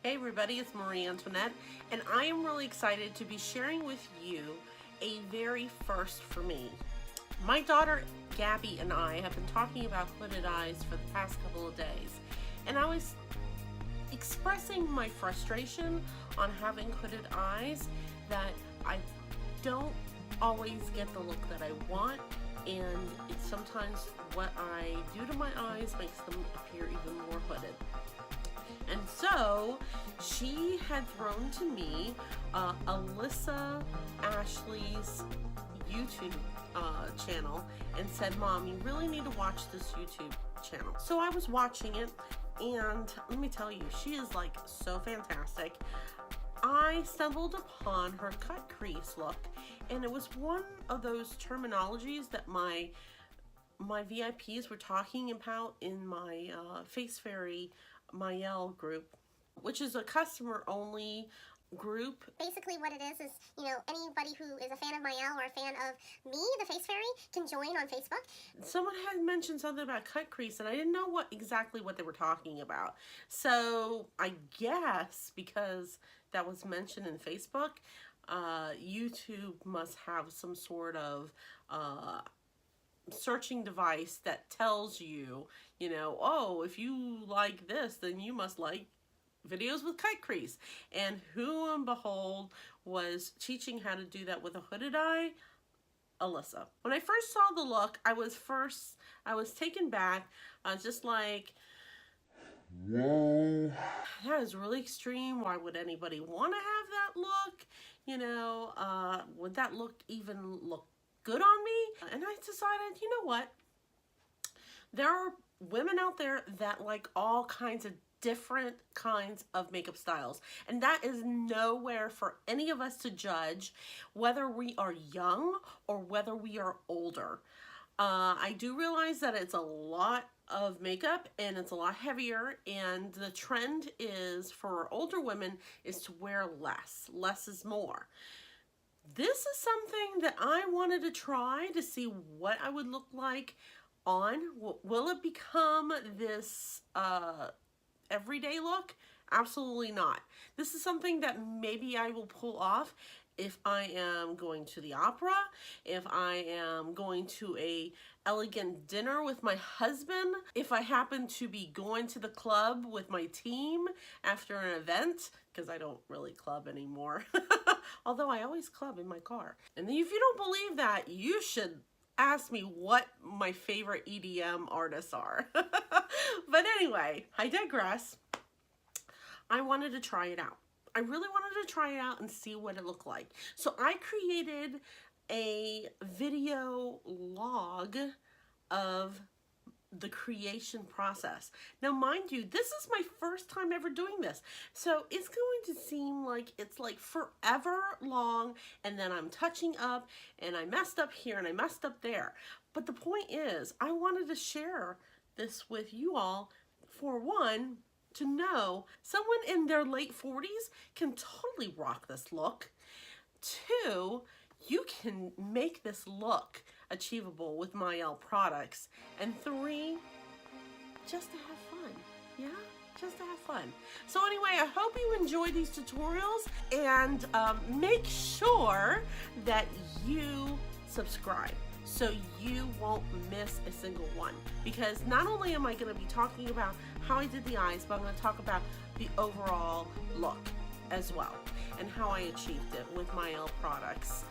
Hey everybody, it's Marie Antoinette, and I am really excited to be sharing with you a very first for me. My daughter Gabby and I have been talking about hooded eyes for the past couple of days, and I was expressing my frustration on having hooded eyes, that I don't always get the look that I want, and it's sometimes what I do to my eyes makes them appear even more hooded. And so she had thrown to me Alissa Ashley's YouTube channel and said, "Mom, you really need to watch this YouTube channel." So I was watching it, and let me tell you, she is like so fantastic. I stumbled upon her cut crease look, and it was one of those terminologies that my VIPs were talking about in my Face Fairy Maëlle group, which is a customer only group. Basically what it is, you know, anybody who is a fan of Maëlle or a fan of me, the Face Fairy, can join on Facebook. Someone had mentioned something about cut crease, and I didn't know exactly what they were talking about. So I guess because that was mentioned in Facebook, YouTube must have some sort of searching device that tells you, you know, oh, if you like this, then you must like videos with cut crease. And who and behold was teaching how to do that with a hooded eye? Alissa. When I first saw the look, I was taken back. I was just like, whoa, that is really extreme. Why would anybody want to have that look? You know, would that look even look good on me? And I decided, you know what? There are women out there that like all kinds of different kinds of makeup styles, and that is nowhere for any of us to judge whether we are young or whether we are older. I do realize that it's a lot of makeup and it's a lot heavier, and the trend is for older women is to wear less. Less is more. This is something that I wanted to try to see what I would look like on. Will it become this everyday look? Absolutely not. This is something that maybe I will pull off if I am going to the opera, if I am going to a elegant dinner with my husband, if I happen to be going to the club with my team after an event, because I don't really club anymore. Although I always club in my car. And if you don't believe that, you should ask me what my favorite EDM artists are. But anyway, I digress. I wanted to try it out. I really wanted to try it out and see what it looked like. So I created a video log of the creation process. Now, mind you, this is my first time ever doing this. So it's going to seem like it's like forever long, and then I'm touching up, and I messed up here and I messed up there. But the point is, I wanted to share this with you all, for one, to know someone in their late 40s can totally rock this look. Two, you can make this look achievable with Maëlle products. And three, just to have fun. Yeah, just to have fun. So anyway, I hope you enjoy these tutorials, and make sure that you subscribe so you won't miss a single one, because not only am I going to be talking about how I did the eyes, but I'm going to talk about the overall look as well and how I achieved it with Maëlle products.